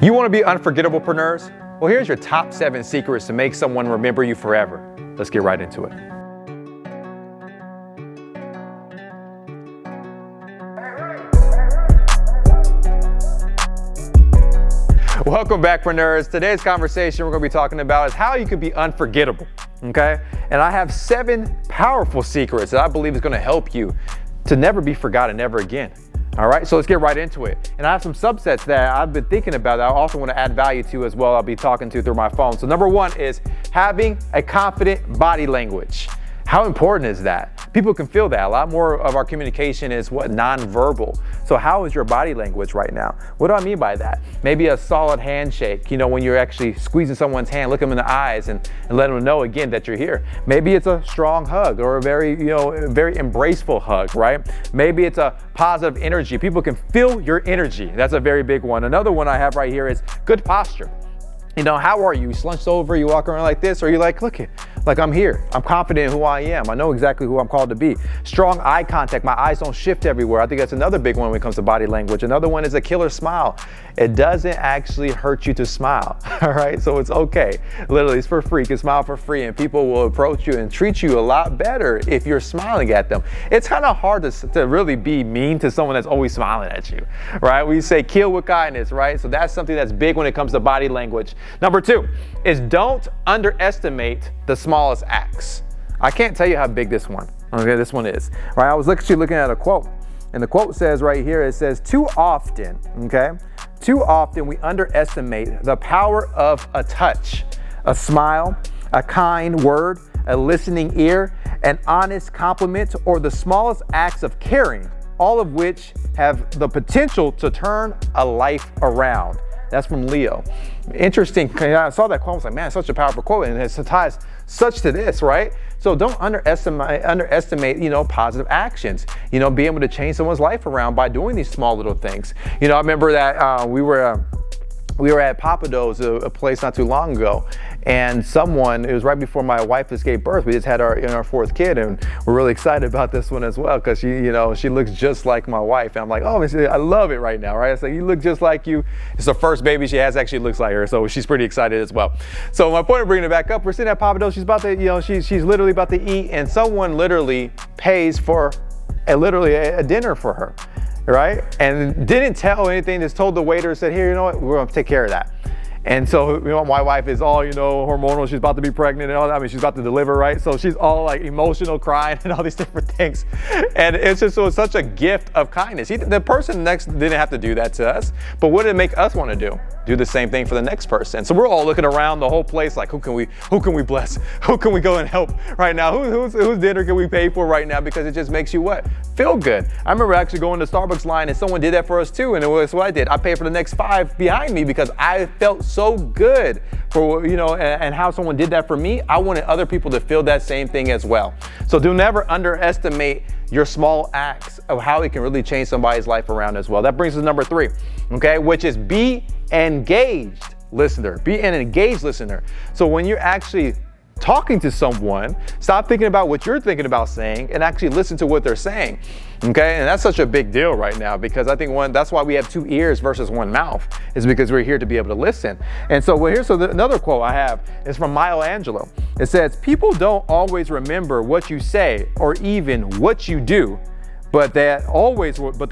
You want to be unforgettable, Preneurs? Well, here's your top 7 secrets to make someone remember you forever. Let's get right into it. Welcome back, Preneurs. Today's conversation we're going to be talking about is how you can be unforgettable, okay? And I have 7 powerful secrets that I believe is going to help you to never be forgotten ever again. All right, so let's get right into it. And I have some subsets that I've been thinking about that I also want to add value to as well. I'll be talking to through my phone. So number 1 is having a confident body language. How important is that? People can feel that. A lot more of our communication is nonverbal. So how is your body language right now? What do I mean by that? Maybe a solid handshake, when you're actually squeezing someone's hand, look them in the eyes and let them know again that you're here. Maybe it's a strong hug or a very embraceful hug, right? Maybe it's a positive energy. People can feel your energy. That's a very big one. Another one I have right here is good posture. How are you? You slunched over, you walk around like this, or you look it, like I'm here. I'm confident in who I am. I know exactly who I'm called to be. Strong eye contact. My eyes don't shift everywhere. I think that's another big one when it comes to body language. Another one is a killer smile. It doesn't actually hurt you to smile, all right? So it's okay. Literally, it's for free. You can smile for free, and people will approach you and treat you a lot better if you're smiling at them. It's kind of hard to really be mean to someone that's always smiling at you, right? We say kill with kindness, right? So that's something that's big when it comes to body language. Number 2 is don't underestimate the smallest acts. I can't tell you how big this one is, right? I was actually looking at a quote, and the quote says right here, it says, too often we underestimate the power of a touch, a smile, a kind word, a listening ear, an honest compliment, or the smallest acts of caring, all of which have the potential to turn a life around. That's from Leo. Interesting. I saw that quote. I was like, man, such a powerful quote, and it ties such to this, right? So don't underestimate, positive actions. Be able to change someone's life around by doing these small little things. I remember that we were at Papado's, a place not too long ago, and it was right before my wife just gave birth. We just had our 4th kid, and we're really excited about this one as well because she looks just like my wife. And I'm like, oh, I love it right now, right? It's like, you look just like you. It's the first baby she has actually looks like her, so she's pretty excited as well. So my point of bringing it back up, we're sitting at Papado's. She's about to, she's literally about to eat, and someone literally pays for a dinner for her. Right? And didn't tell anything, just told the waiter, said, here, what, we're gonna take care of that. And so, my wife is all, hormonal, she's about to be pregnant and all that. She's about to deliver, right? So she's all like emotional, crying and all these different things. And it was such a gift of kindness. The person next didn't have to do that to us, but what did it make us want to do? Do the same thing for the next person. So we're all looking around the whole place like, who can we bless? Who can we go and help right now? Whose dinner can we pay for right now? Because it just makes you feel good. I remember actually going to the Starbucks line and someone did that for us too. And it was what I did. I paid for the next 5 behind me because I felt so good for, and how someone did that for me. I wanted other people to feel that same thing as well. So do never underestimate your small acts of how it can really change somebody's life around as well. That brings us to number 3, okay, which is be engaged listener. Be an engaged listener. So when you're actually talking to someone, stop thinking about what you're thinking about saying and actually listen to what they're saying. Okay, and that's such a big deal right now because I think that's why we have 2 ears versus 1 mouth, is because we're here to be able to listen. And so another quote I have is from Micah. It says, people don't always remember what you say or even what you do, but they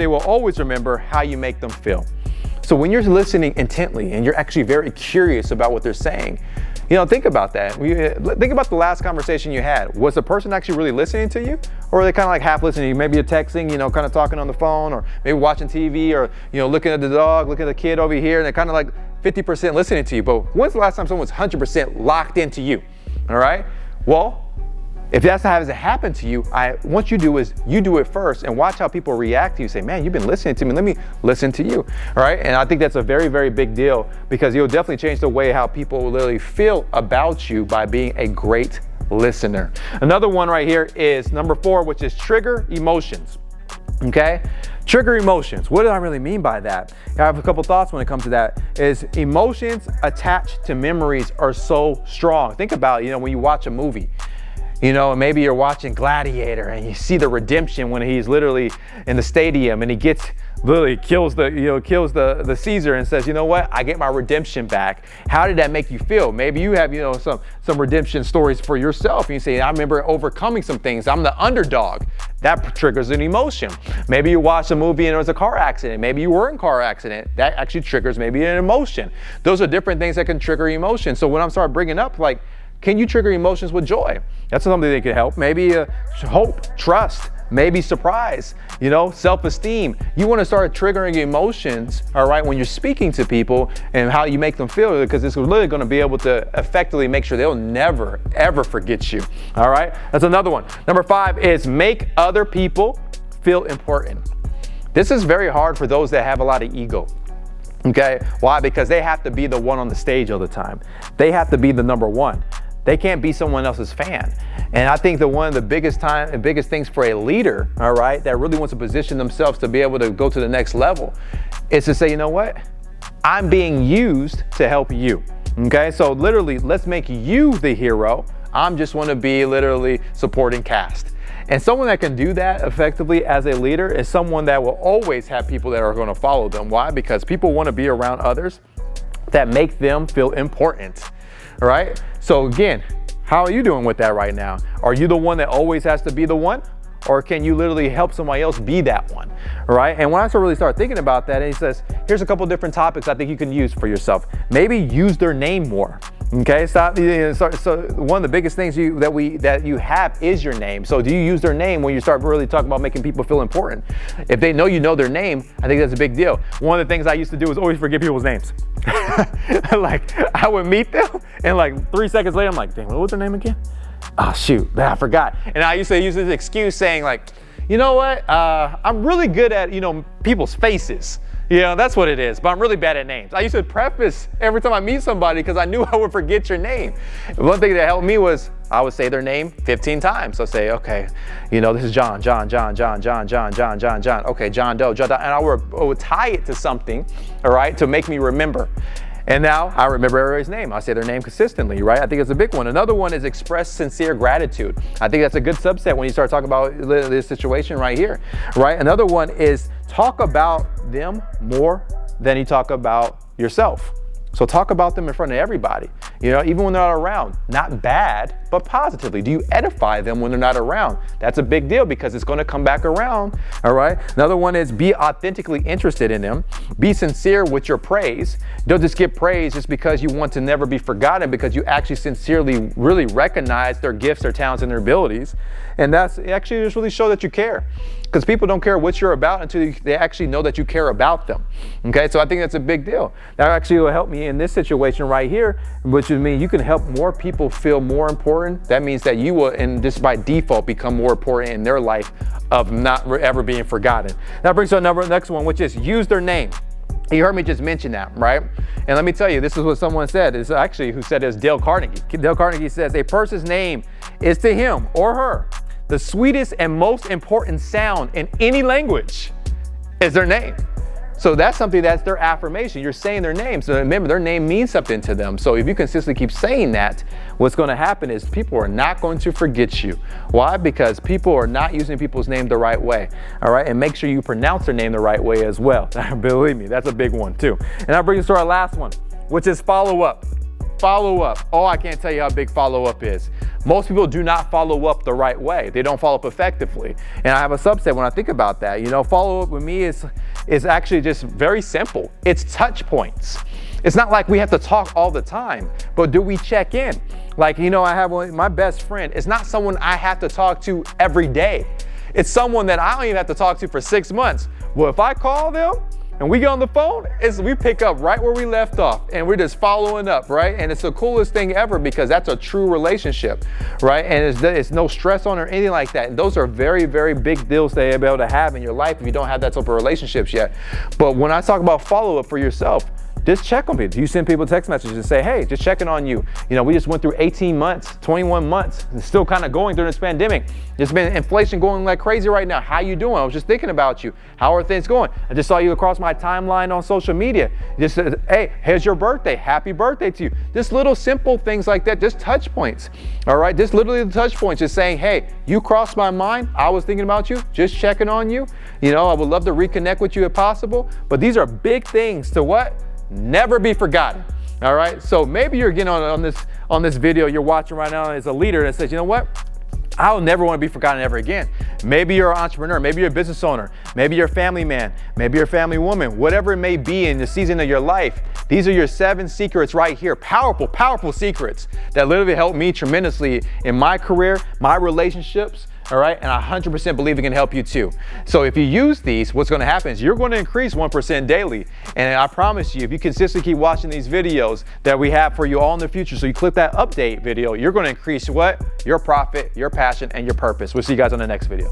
will always remember how you make them feel. So when you're listening intently and you're actually very curious about what they're saying, think about that. Think about the last conversation you had. Was the person actually really listening to you? Or are they kind of like half listening? Maybe you're texting, kind of talking on the phone, or maybe watching TV, or, looking at the dog, looking at the kid over here, and they're kind of like 50% listening to you. But when's the last time someone was 100% locked into you? All right? Well, if that's not how it happened to you, what you do is you do it first and watch how people react to you. Say, man, you've been listening to me. Let me listen to you. All right. And I think that's a very, very big deal because you'll definitely change the way how people will literally feel about you by being a great listener. Another one right here is number 4, which is trigger emotions. Okay. Trigger emotions. What do I really mean by that? I have a couple thoughts when it comes to that. Is emotions attached to memories are so strong. Think about, when you watch a movie. You know, and maybe you're watching Gladiator and you see the redemption when he's literally in the stadium and he literally kills the Caesar and says, you know what, I get my redemption back. How did that make you feel? Maybe you have, some redemption stories for yourself. And you say, I remember overcoming some things. I'm the underdog. That triggers an emotion. Maybe you watched a movie and there was a car accident. Maybe you were in a car accident. That actually triggers maybe an emotion. Those are different things that can trigger emotion. So when I'm starting bringing up, like, can you trigger emotions with joy? That's something that can help. Maybe hope, trust, maybe surprise, self-esteem. You want to start triggering emotions, all right, when you're speaking to people and how you make them feel, because it's literally going to be able to effectively make sure they'll never, ever forget you, all right? That's another one. Number 5 is make other people feel important. This is very hard for those that have a lot of ego. Okay, why? Because they have to be the one on the stage all the time. They have to be the number one. They can't be someone else's fan. And I think that one of the biggest things for a leader, all right, that really wants to position themselves to be able to go to the next level is to say, you know what? I'm being used to help you. Okay, so literally, let's make you the hero. I'm just want to be literally supporting cast. And someone that can do that effectively as a leader is someone that will always have people that are going to follow them. Why? Because people want to be around others that make them feel important. All right. So again, how are you doing with that right now? Are you the one that always has to be the one? Or can you literally help somebody else be that one? All right. And when I really start thinking about that, and he says, here's a couple different topics I think you can use for yourself. Maybe use their name more. Okay, so one of the biggest things that you have is your name. So do you use their name when you start really talking about making people feel important? If they know you know their name, I think that's a big deal. One of the things I used to do was always forget people's names. Like I would meet them and like 3 seconds later, I'm like, dang, what was their name again? Oh shoot, man, I forgot. And I used to use this excuse saying like, you know what? I'm really good at, people's faces. That's what it is, but I'm really bad at names. I used to preface every time I meet somebody because I knew I would forget your name. One thing that helped me was I would say their name 15 times. So say, okay, this is John. Okay, John Doe, and I would tie it to something, all right, to make me remember. And now I remember everybody's name. I say their name consistently, right? I think it's a big one. Another one is express sincere gratitude. I think that's a good subset when you start talking about this situation right here, right? Another one is talk about them more than you talk about yourself. So talk about them in front of everybody, even when they're not around. Not bad, but positively. Do you edify them when they're not around? That's a big deal because it's going to come back around, all right? Another one is be authentically interested in them. Be sincere with your praise. Don't just give praise just because you want to never be forgotten, because you actually sincerely really recognize their gifts, their talents, and their abilities. And that's actually just really show that you care. Because people don't care what you're about until they actually know that you care about them. Okay, so I think that's a big deal. That actually will help me in this situation right here, which would mean you can help more people feel more important. That means that you will, and just by default, become more important in their life of not ever being forgotten. That brings us to the next one, which is use their name. You heard me just mention that, right? And let me tell you, this is what someone said. It's actually who said it was Dale Carnegie. Dale Carnegie says, a person's name is to him or her the sweetest and most important sound in any language is their name. So that's something that's their affirmation. You're saying their name. So remember, their name means something to them. So if you consistently keep saying that, what's going to happen is people are not going to forget you. Why? Because people are not using people's name the right way. All right. And make sure you pronounce their name the right way as well. Believe me, that's a big one too. And that brings us to our last one, which is follow up. Follow up. Oh, I can't tell you how big follow up is. Most people do not follow up the right way. They don't follow up effectively. And I have a subset when I think about that. Follow up with me is actually just very simple. It's touch points. It's not like we have to talk all the time, but do we check in? Like, I have my best friend. It's not someone I have to talk to every day. It's someone that I don't even have to talk to for 6 months. Well, if I call them, and we get on the phone, we pick up right where we left off and we're just following up, right? And it's the coolest thing ever because that's a true relationship, right? And it's no stress on or anything like that. And those are very, very big deals that you'll be able to have in your life if you don't have that type of relationships yet. But when I talk about follow-up for yourself, just check on people. You send people text messages and say, hey, just checking on you. You know, we just went through 18 months, 21 months, and still kind of going during this pandemic. There's been inflation going like crazy right now. How you doing? I was just thinking about you. How are things going? I just saw you across my timeline on social media. Just said, hey, here's your birthday. Happy birthday to you. Just little simple things like that, just touch points. All right, just literally the touch points, just saying, hey, you crossed my mind. I was thinking about you, just checking on you. You know, I would love to reconnect with you if possible. But these are big things to what? Never be forgotten. All right, so maybe you're getting on this video you're watching right now as a leader that says, you know what? I'll never want to be forgotten ever again. Maybe you're an entrepreneur, maybe you're a business owner, maybe you're a family man, maybe you're a family woman, whatever it may be in the season of your life. These are your 7 secrets right here. Powerful, powerful secrets that literally helped me tremendously in my career, my relationships. All right, and I 100% believe it can help you too. So if you use these, what's going to happen is you're going to increase 1% daily. And I promise you, if you consistently keep watching these videos that we have for you all in the future, so you click that update video, you're going to increase what? Your profit, your passion, and your purpose. We'll see you guys on the next video.